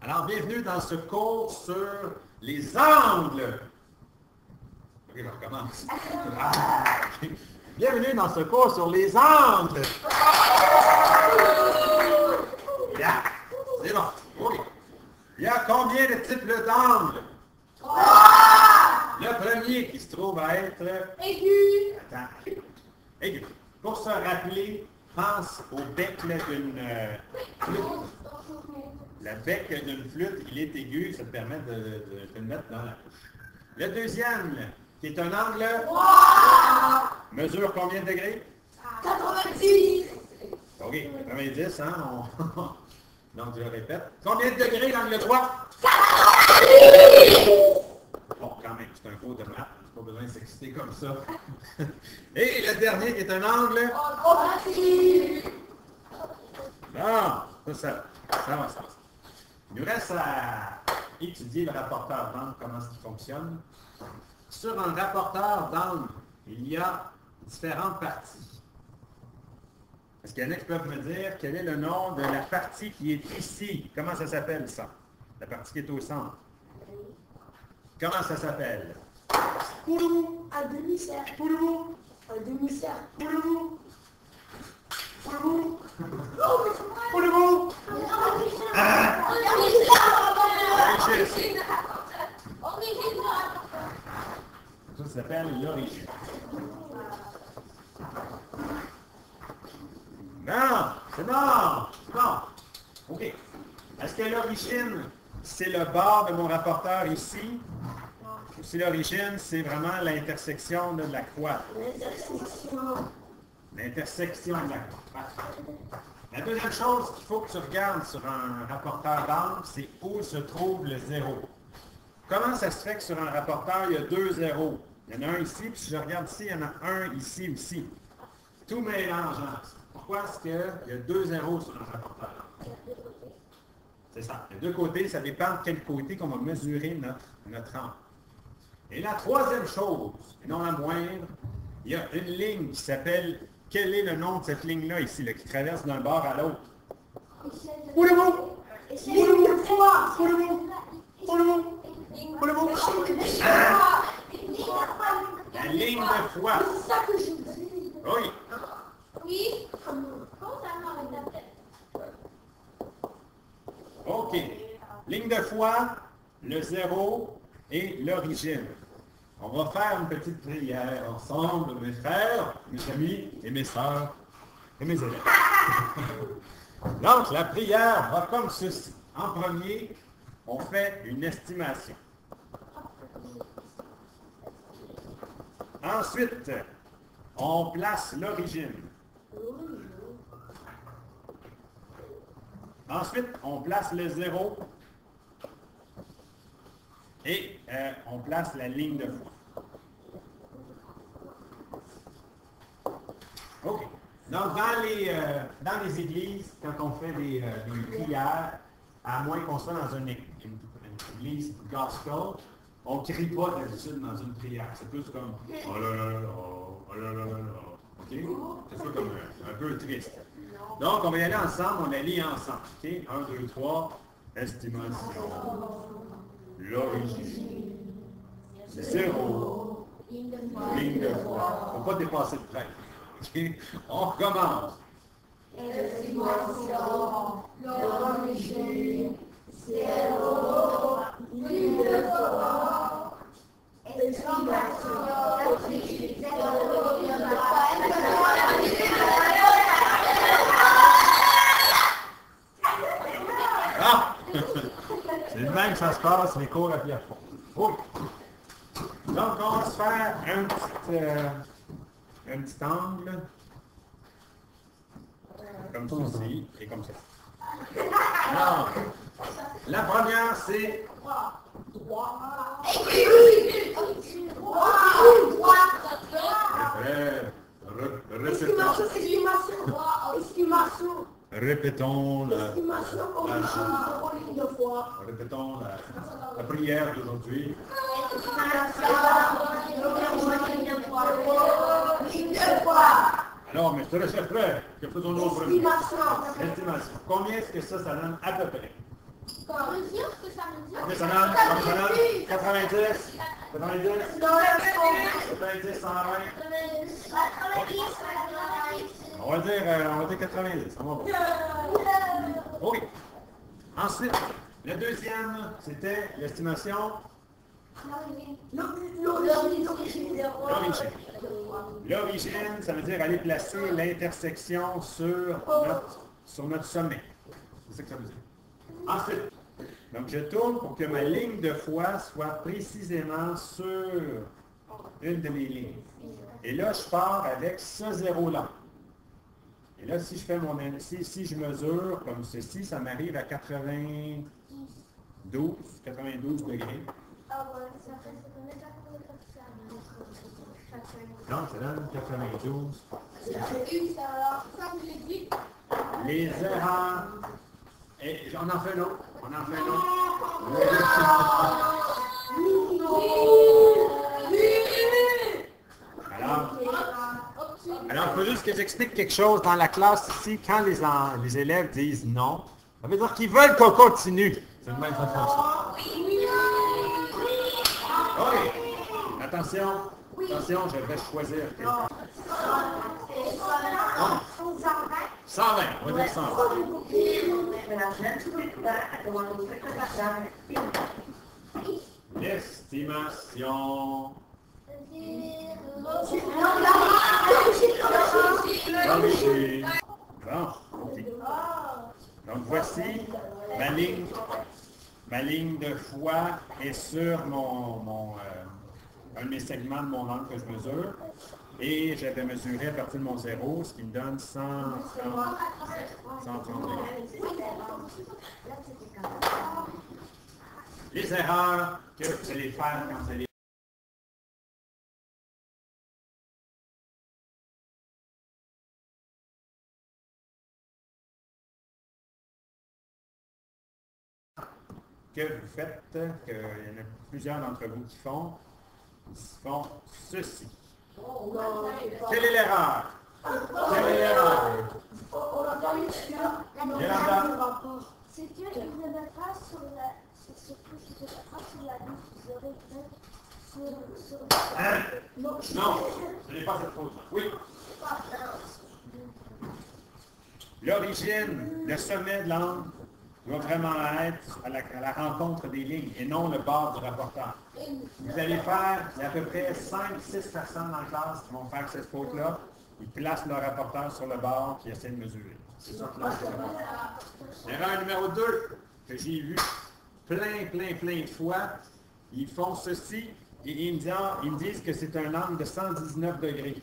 Alors, bienvenue dans ce cours sur les angles. Ok, je recommence. Bienvenue dans ce cours sur les angles. Yeah. C'est bon. Oui. Il y a combien de types d'angles? Le premier qui se trouve à être... Aigu. Attends. Aigu. Pour se rappeler, pense au bec d'une flûte. Le bec d'une flûte, il est aigu, ça te permet de le mettre dans la bouche. Le deuxième, qui est un angle, mesure combien de degrés? 90. OK, 90, hein? Donc, je le répète. Combien de degrés l'angle droit? Bon, quand même, c'est un cours de maths. Pas besoin de s'exciter comme ça. Et le dernier, qui est un angle? Non, ça va. Il nous reste à étudier le rapporteur d'angle, comment est-ce qu'il fonctionne. Sur un rapporteur d'angle, il y a différentes parties. Est-ce qu'il y en a qui peuvent me dire quel est le nom de la partie qui est ici? Comment ça s'appelle, ça? La partie qui est au centre. Comment ça s'appelle? Poulou. Un demi-cercle. Poulou. Un demi-cercle. Poulou. Poulou. Oh, Poulou. Ça s'appelle l'origine. Non, c'est bon. OK. Est-ce que l'origine, c'est le bord de mon rapporteur ici? Ou si l'origine, c'est vraiment l'intersection de la croix? L'intersection de la croix. La deuxième chose qu'il faut que tu regardes sur un rapporteur d'angle, c'est où se trouve le zéro. Comment ça se fait que sur un rapporteur, il y a deux zéros? Il y en a un ici, puis si je regarde ici, il y en a un ici aussi. Tout mélangeant. Pourquoi est-ce qu'il y a deux zéros sur un rapporteur? C'est ça. Les deux côtés, ça dépend de quel côté qu'on va mesurer notre angle. Et la troisième chose, et non la moindre, il y a une ligne qui s'appelle... Quel est le nom de cette ligne-là ici, là, qui traverse d'un bord à l'autre? Poulou! La ligne de foi. C'est ça que je dis. Oui. Oui. Comment ça marche avec la tête? OK. Ligne de foi, le zéro et l'origine. On va faire une petite prière ensemble, mes frères, mes amis et mes sœurs et mes élèves. Donc, la prière va comme ceci. En premier, on fait une estimation. Ensuite, on place l'origine. Ensuite, on place le zéro. Et on place la ligne de foi. OK. Donc, dans les églises, quand on fait des prières, à moins qu'on soit dans une église gospel, on ne crie pas d'habitude dans une prière. C'est plus comme « oh là là là, oh là là là là ». OK? C'est ça comme un peu triste. Donc, on va y aller ensemble, on la lit ensemble. OK? 1, 2, 3, estimation. L'origine. Zéro. Ligne de foi. Il ne faut pas dépasser le train. Okay? On recommence. Estimation. L'origine. Zéro. Ligne de foi. Estimation. L'origine. Zéro. Ligne de Ah! C'est le même que ça se passe, les cours à Pierrefonds. Oh. Donc, on va se faire un petit angle, comme ceci et comme ça. Alors, la première, c'est... Répétons la prière d'aujourd'hui. Alors, mais je te laisse faire. Que faisons-nous au premier? Estimation. Combien est-ce que ça donne à peu près? Ça veut dire ce que ça veut dire. Ok, ça donne 90, 90, 120. On va dire 90, ça va bon. Ok. Ensuite, le deuxième, c'était l'estimation. L'origine, ça veut dire aller placer l'intersection sur notre sommet. C'est ça que ça veut dire. Ensuite, donc je tourne pour que ma ligne de foi soit précisément sur une de mes lignes. Et là, je pars avec ce zéro-là. Et là, si je fais si je mesure comme ceci, ça m'arrive à 92 degrés. Non, ça donne 92. Les erreurs. Et on en fait l'autre. Alors, il faut juste que j'explique quelque chose dans la classe ici. Quand les élèves disent non, ça veut dire qu'ils veulent qu'on continue. C'est le même façon ça. OK. Attention, je vais choisir quelqu'un. 120, on va dire 120. L'estimation. Bon, OK. Donc voici ma ligne de foi est sur un de mes segments de mon angle que je mesure. Et j'avais mesuré à partir de mon zéro, ce qui me donne 130 degrés. Les erreurs que vous allez faire quand vous allez que vous faites, qu'il y en a plusieurs d'entre vous qui font ceci. Quelle est l'erreur? C'est qu'ils ne mettent pas sur la ligne qu'ils auraient faite sur... Non, ce n'est pas cette faute. Oui. L'origine, le sommet de l'angle doit vraiment être à la rencontre des lignes et non le bord du rapporteur. Vous allez faire, il y a à peu près 5-6 personnes en classe qui vont faire cette faute-là. Ils placent leur rapporteur sur le bord et essaient de mesurer. C'est ça que l'on fait. Erreur numéro 2, que j'ai vu plein de fois, ils font ceci et ils me disent que c'est un angle de 119 degrés.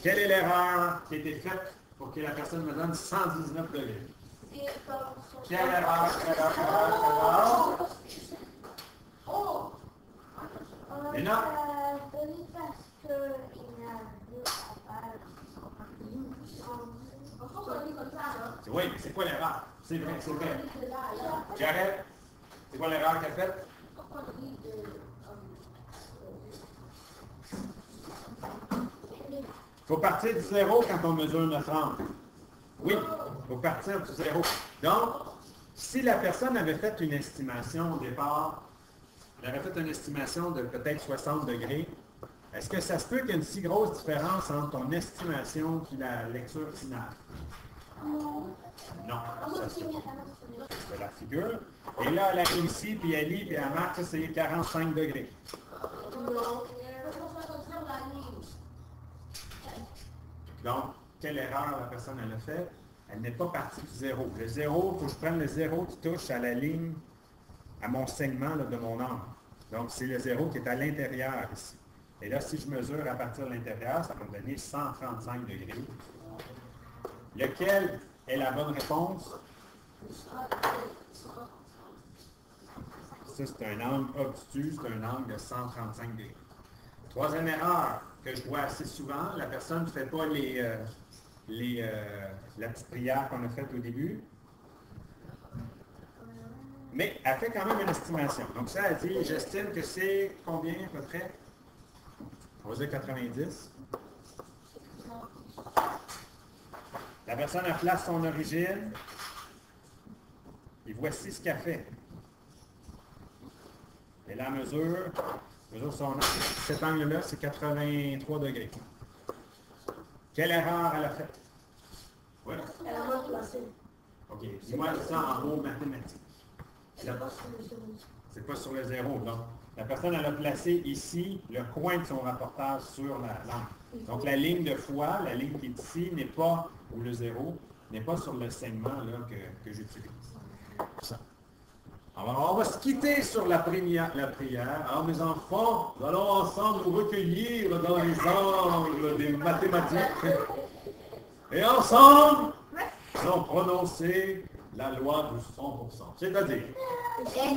Quelle est l'erreur qui a été faite pour que la personne me donne 119 degrés? Quelle erreur? Et non? Oui, mais c'est quoi l'erreur? C'est vrai. J'arrête. C'est quoi l'erreur qu'elle a faite? Il faut partir du zéro quand on mesure notre angle. Oui, il faut partir du zéro. Donc, si la personne avait fait une estimation au départ, elle aurait fait une estimation de peut-être 60 degrés, est-ce que ça se peut qu'il y ait une si grosse différence entre ton estimation et la lecture finale? Non. Ça se peut pas. C'est la figure. Et là, elle arrive ici, puis elle lit, puis elle marque, ça c'est 45 degrés. Donc, quelle erreur la personne elle a fait? Elle n'est pas partie du zéro. Le zéro, il faut que je prenne le zéro qui touche à la ligne, à mon segment là, de mon angle. Donc, c'est le zéro qui est à l'intérieur ici. Et là, si je mesure à partir de l'intérieur, ça va me donner 135 degrés. Lequel est la bonne réponse? Ça, c'est un angle obtus, c'est un angle de 135 degrés. Troisième erreur que je vois assez souvent, la personne ne fait pas la petite prière qu'on a faite au début, mais elle fait quand même une estimation. Donc ça, elle dit, j'estime que c'est combien à peu près? On va dire 90. La personne elle place son origine. Et voici ce qu'elle fait. Et la mesure son angle. Cet angle-là, c'est 83 degrés. Quelle erreur elle a faite? Voilà. Elle a mal placé. OK. Dis-moi ça en mots mathématiques. C'est pas sur le zéro. C'est pas sur le zéro. Donc, la personne, elle a placé ici le coin de son rapporteur sur la lampe. Donc, la ligne de foi, la ligne qui est ici, n'est pas, ou le zéro, n'est pas sur le segment là, que j'utilise. Ça. Alors, on va se quitter sur la prière. Alors, mes enfants, nous allons ensemble nous recueillir dans les angles des mathématiques. Et ensemble, nous allons prononcer la loi du 100%. C'est-à-dire, C'est